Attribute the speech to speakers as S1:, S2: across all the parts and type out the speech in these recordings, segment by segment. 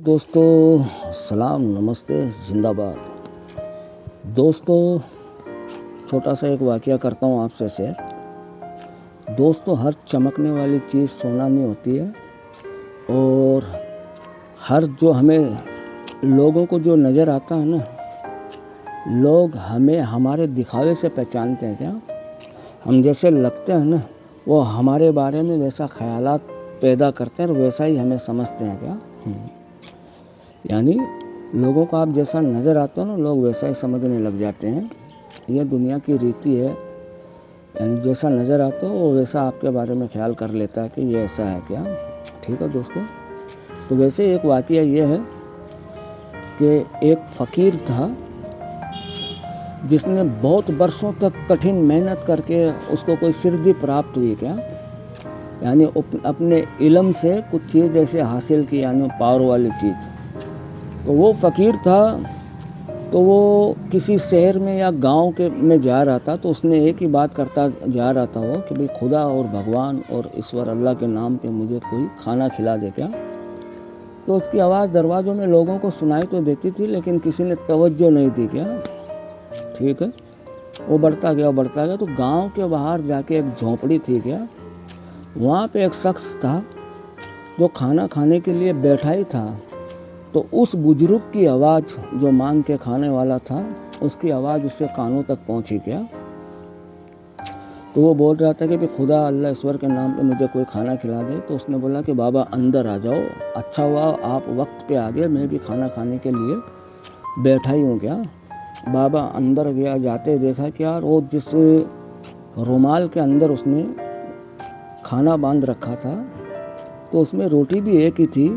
S1: दोस्तों सलाम नमस्ते जिंदाबाद। दोस्तों छोटा सा एक वाकया करता हूँ आपसे शेयर। दोस्तों हर चमकने वाली चीज़ सोना नहीं होती है, और हर जो हमें लोगों को जो नज़र आता है ना, लोग हमें हमारे दिखावे से पहचानते हैं क्या। हम जैसे लगते हैं ना, वो हमारे बारे में वैसा ख्यालात पैदा करते हैं और वैसा ही हमें समझते हैं क्या। यानी लोगों को आप जैसा नज़र आते हो ना, लोग वैसा ही समझने लग जाते हैं। ये दुनिया की रीति है। यानी जैसा नज़र आता हो वो वैसा आपके बारे में ख्याल कर लेता है कि ये ऐसा है क्या। ठीक है दोस्तों, तो वैसे एक वाकया ये है कि एक फ़कीर था जिसने बहुत बरसों तक कठिन मेहनत करके उसको कोई सिद्धि प्राप्त हुई क्या। यानी अपने इल्म से कुछ चीज़ ऐसे हासिल की, यानी पावर वाली चीज़। तो वो फ़कीर था, तो वो किसी शहर में या गांव के में जा रहा था। तो उसने एक ही बात करता जा रहा था वो कि भाई खुदा और भगवान और ईश्वर अल्लाह के नाम पे मुझे कोई खाना खिला दे क्या। तो उसकी आवाज़ दरवाज़ों में लोगों को सुनाई तो देती थी, लेकिन किसी ने तवज्जो नहीं दी क्या। ठीक है, वो बढ़ता गया। तो गांव के बाहर जाके एक झोंपड़ी थी क्या, वहाँ पे एक शख्स था जो खाना खाने के लिए बैठा ही था। तो उस बुजुर्ग की आवाज़, जो मांग के खाने वाला था, उसकी आवाज़ उसके कानों तक पहुंची क्या। तो वो बोल रहा था कि खुदा अल्लाह ईश्वर के नाम पे मुझे कोई खाना खिला दे। तो उसने बोला कि बाबा अंदर आ जाओ, अच्छा हुआ आप वक्त पे आ गए, मैं भी खाना खाने के लिए बैठा ही हूँ क्या। बाबा अंदर गया, जाते देखा कि यार वो जिस रुमाल के अंदर उसने खाना बांध रखा था, तो उसमें रोटी भी एक ही थी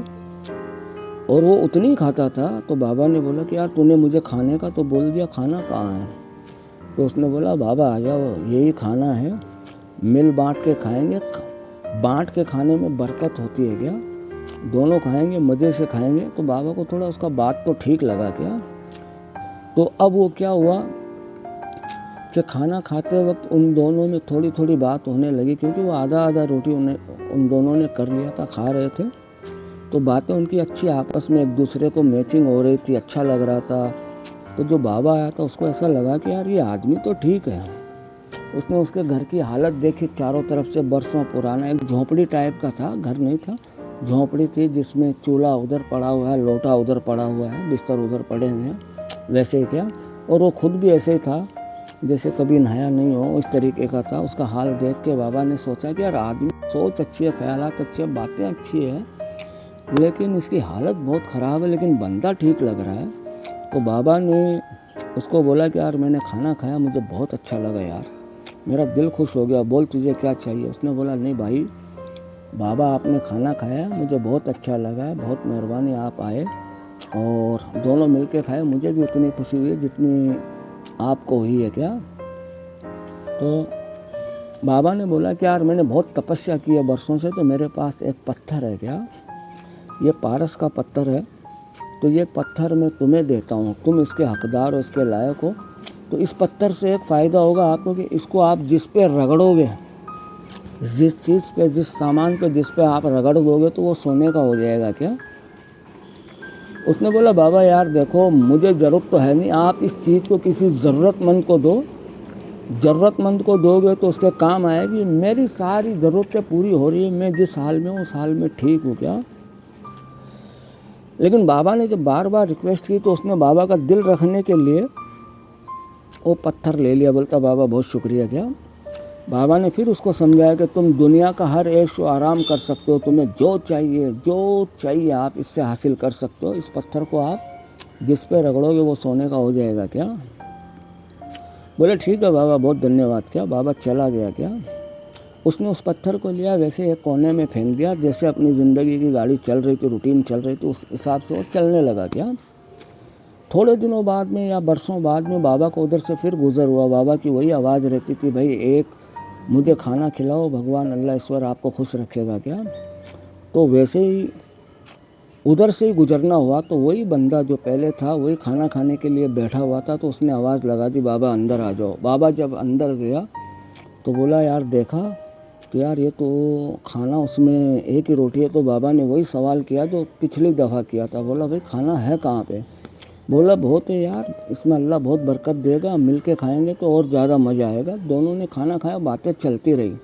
S1: और वो उतनी ही खाता था। तो बाबा ने बोला कि यार तूने मुझे खाने का तो बोल दिया, खाना कहाँ है। तो उसने बोला बाबा आ जाओ, यही खाना है, मिल बांट के खाएंगे। बांट के खाने में बरकत होती है क्या, दोनों खाएंगे, मज़े से खाएंगे। तो बाबा को थोड़ा उसका बात तो ठीक लगा क्या। तो अब वो क्या हुआ कि खाना खाते वक्त उन दोनों में थोड़ी थोड़ी बात होने लगी, क्योंकि वो आधा रोटी उन दोनों ने कर लिया था, खा रहे थे। तो बातें उनकी अच्छी आपस में एक दूसरे को मैचिंग हो रही थी, अच्छा लग रहा था। तो जो बाबा आया था उसको ऐसा लगा कि यार ये आदमी तो ठीक है। उसने उसके घर की हालत देखी, चारों तरफ से बरसों पुराना एक झोंपड़ी टाइप का था, घर नहीं था, झोंपड़ी थी जिसमें चूल्हा उधर पड़ा हुआ है, लोटा उधर पड़ा हुआ है, बिस्तर उधर पड़े हुए हैं, वैसे ही क्या। और वो खुद भी ऐसे ही था जैसे कभी नहाया नहीं हो, इस तरीके का था। उसका हाल देख के बाबा ने सोचा कि यार आदमी सोच अच्छी है, ख्यालात अच्छे हैं, बातें अच्छी है, लेकिन इसकी हालत बहुत ख़राब है, लेकिन बंदा ठीक लग रहा है। तो बाबा ने उसको बोला कि यार मैंने खाना खाया, मुझे बहुत अच्छा लगा यार, मेरा दिल खुश हो गया, बोल तुझे क्या चाहिए। उसने बोला नहीं भाई बाबा आपने खाना खाया, मुझे बहुत अच्छा लगा है, बहुत मेहरबानी आप आए और दोनों मिल के खाए, मुझे भी उतनी खुशी हुई जितनी आपको हुई है क्या। तो बाबा ने बोला कि यार मैंने बहुत तपस्या की है बरसों से, तो मेरे पास एक पत्थर है क्या, ये पारस का पत्थर है, तो ये पत्थर मैं तुम्हें देता हूँ, तुम इसके हकदार हो, इसके लायक हो। तो इस पत्थर से एक फ़ायदा होगा आपको कि इसको आप जिस पे रगड़ोगे, जिस चीज़ पे, जिस सामान पे, जिस पे आप रगड़ दोगे तो वो सोने का हो जाएगा क्या। उसने बोला बाबा यार देखो मुझे ज़रूरत तो है नहीं, आप इस चीज़ को किसी ज़रूरतमंद को दो, ज़रूरतमंद को दोगे तो उसके काम आएगी, मेरी सारी ज़रूरतें पूरी हो रही है, मैं जिस हाल में हूँ उस हाल में ठीक हूँ क्या। लेकिन बाबा ने जब बार बार रिक्वेस्ट की तो उसने बाबा का दिल रखने के लिए वो पत्थर ले लिया। बोलता बाबा बहुत शुक्रिया क्या। बाबा ने फिर उसको समझाया कि तुम दुनिया का हर ऐश व आराम कर सकते हो, तुम्हें जो चाहिए आप इससे हासिल कर सकते हो, इस पत्थर को आप जिस पे रगड़ोगे वो सोने का हो जाएगा क्या। बोले ठीक है बाबा बहुत धन्यवाद क्या। बाबा चला गया क्या। उसने उस पत्थर को लिया, वैसे एक कोने में फेंक दिया, जैसे अपनी ज़िंदगी की गाड़ी चल रही थी, रूटीन चल रही थी, उस हिसाब से वो चलने लगा क्या। थोड़े दिनों बाद में या बरसों बाद में बाबा को उधर से फिर गुजर हुआ, बाबा की वही आवाज़ रहती थी, भाई एक मुझे खाना खिलाओ, भगवान अल्लाह ईश्वर आपको खुश रखेगा क्या। तो वैसे ही उधर से ही गुजरना हुआ, तो वही बंदा जो पहले था वही खाना खाने के लिए बैठा हुआ था। तो उसने आवाज़ लगा दी बाबा अंदर आ जाओ। बाबा जब अंदर गया तो बोला यार देखा कि यार ये तो खाना उसमें एक ही रोटी है। तो बाबा ने वही सवाल किया जो पिछली दफ़ा किया था। बोला भाई खाना है कहाँ पे? बोला बहुत है यार, इसमें अल्लाह बहुत बरकत देगा, मिल के खाएँगे तो और ज़्यादा मज़ा आएगा। दोनों ने खाना खाया, बातें चलती रही।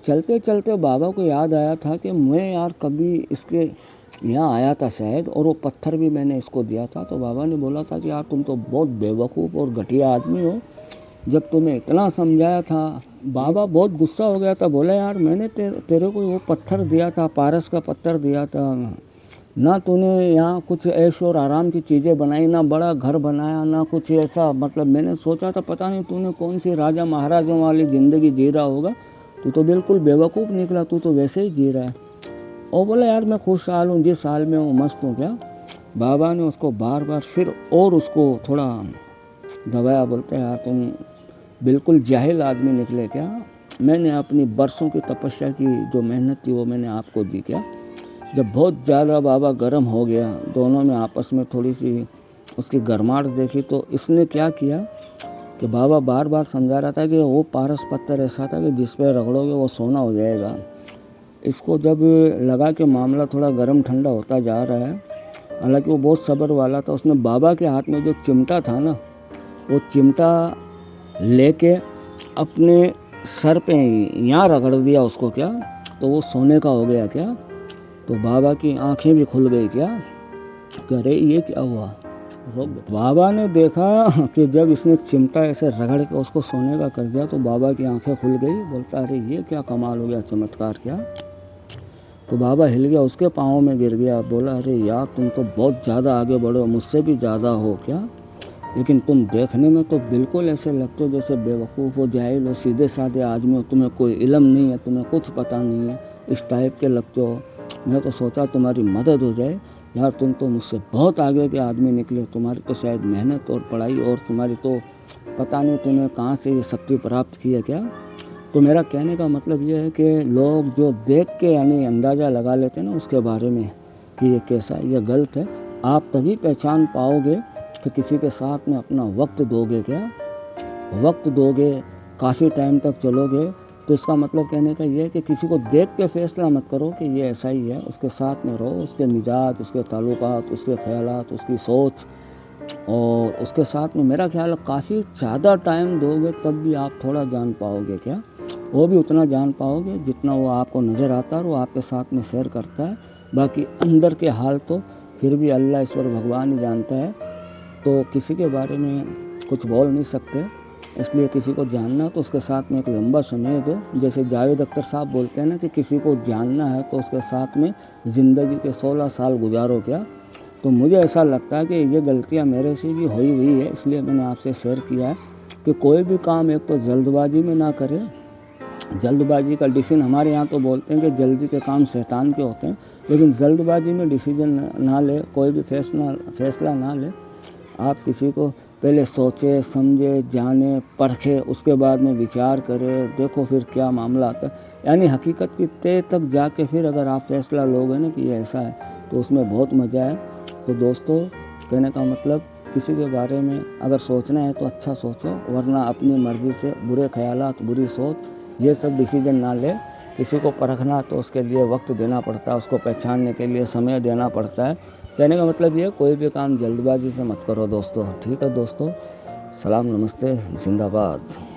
S1: चलते चलते बाबा को याद आया था कि मैं यार कभी इसके यहाँ आया था शायद, और वो पत्थर भी मैंने इसको दिया था। तो बाबा ने बोला था कि यार तुम तो बहुत बेवकूफ़ और घटिया आदमी हो, जब तुम्हें इतना समझाया था। बाबा बहुत गुस्सा हो गया था। बोला यार मैंने तेरे को वो पत्थर दिया था, पारस का पत्थर दिया था ना, तूने यहाँ कुछ ऐश और आराम की चीज़ें बनाई, ना बड़ा घर बनाया, ना कुछ ऐसा। मतलब मैंने सोचा था पता नहीं तूने कौन सी राजा महाराजों वाली ज़िंदगी जी रहा होगा, तू तो बिल्कुल बेवकूफ़ निकला, तू तो वैसे ही जी रहा है। और बोला यार मैं खुशहाल हूँ, जिस हाल में हूँ मस्त हूँ क्या। बाबा ने उसको बार बार फिर और उसको थोड़ा दबाया। बोलते यार तुम बिल्कुल जाहिल आदमी निकले क्या, मैंने अपनी बरसों की तपस्या की जो मेहनत थी वो मैंने आपको दी क्या। जब बहुत ज़्यादा बाबा गर्म हो गया, दोनों में आपस में थोड़ी सी उसकी गर्माहट देखी, तो इसने क्या किया कि बाबा बार बार समझा रहा था कि वो पारस पत्थर ऐसा था कि जिस पे रगड़ोगे वो सोना हो जाएगा। इसको जब लगा कि मामला थोड़ा गर्म ठंडा होता जा रहा है, हालांकि वो बहुत सब्र वाला था, उसने बाबा के हाथ में जो चिमटा था ना, वो चिमटा लेके अपने सर पे यहाँ रगड़ दिया उसको क्या, तो वो सोने का हो गया क्या। तो बाबा की आंखें भी खुल गई क्या कि अरे ये क्या हुआ। बाबा ने देखा कि जब इसने चिमटा ऐसे रगड़ के उसको सोने का कर दिया तो बाबा की आंखें खुल गई। बोलता अरे ये क्या कमाल हो गया, चमत्कार क्या। तो बाबा हिल गया, उसके पाँव में गिर गया। बोला अरे यार तुम तो बहुत ज़्यादा आगे बढ़ो, मुझसे भी ज़्यादा हो क्या, लेकिन तुम देखने में तो बिल्कुल ऐसे लगते हो जैसे बेवकूफ़ हो, जाहिल हो, सीधे साधे आदमी हो, तुम्हें कोई इल्म नहीं है, तुम्हें कुछ पता नहीं है, इस टाइप के लगते हो। मैं तो सोचा तुम्हारी मदद हो जाए यार, तुम तो मुझसे बहुत आगे के आदमी निकले। तुम्हारी तो शायद मेहनत और पढ़ाई और तुम्हारी तो पता नहीं तुम्हें कहाँ से ये शक्ति प्राप्त की है क्या। तो मेरा कहने का मतलब ये है कि लोग जो देख के यानी अंदाज़ा लगा लेते हैं ना उसके बारे में कि ये कैसा है, ये गलत है। आप तभी पहचान पाओगे कि किसी के साथ में अपना वक्त दोगे क्या, वक्त दोगे, काफ़ी टाइम तक चलोगे, तो इसका मतलब कहने का ये है कि किसी को देख के फैसला मत करो कि ये ऐसा ही है। उसके साथ में रहो, उसके मिजाज, उसके ताल्लुकात, उसके ख्यालात, उसकी सोच, और उसके साथ में मेरा ख्याल है काफ़ी ज़्यादा टाइम दोगे तब भी आप थोड़ा जान पाओगे क्या। वो भी उतना जान पाओगे जितना वो आपको नज़र आता है और वो आपके साथ में शेयर करता है। बाकी अंदर के हाल तो फिर भी अल्लाह ईश्वर भगवान ही जानता है, तो किसी के बारे में कुछ बोल नहीं सकते। इसलिए किसी को जानना तो उसके साथ में एक लंबा समय दो। जैसे जावेद अख्तर साहब बोलते हैं ना कि किसी को जानना है तो उसके साथ में ज़िंदगी के 16 साल गुजारो क्या। तो मुझे ऐसा लगता है कि ये गलतियाँ मेरे से भी हुई है, इसलिए मैंने आपसे शेयर किया है कि कोई भी काम एक तो जल्दबाजी में ना करें। जल्दबाजी का डिसीजन, हमारे यहाँ तो बोलते हैं कि जल्दी के काम शैतान के होते हैं, लेकिन जल्दबाजी में डिसीजन ना ले, कोई भी फैसला ना ले। आप किसी को पहले सोचे समझे जाने परखे, उसके बाद में विचार करें, देखो फिर क्या मामला आता है। यानी हकीकत की तह तक जाके फिर अगर आप फैसला लोगे ना कि ये ऐसा है तो उसमें बहुत मज़ा है। तो दोस्तों कहने का मतलब किसी के बारे में अगर सोचना है तो अच्छा सोचो, वरना अपनी मर्ज़ी से बुरे ख्यालात, बुरी सोच, ये सब डिसीजन ना ले। किसी को परखना तो उसके लिए वक्त देना पड़ता है, उसको पहचानने के लिए समय देना पड़ता है। कहने का मतलब ये कोई भी काम जल्दबाजी से मत करो दोस्तों। ठीक है दोस्तों, सलाम, नमस्ते, जिंदाबाद।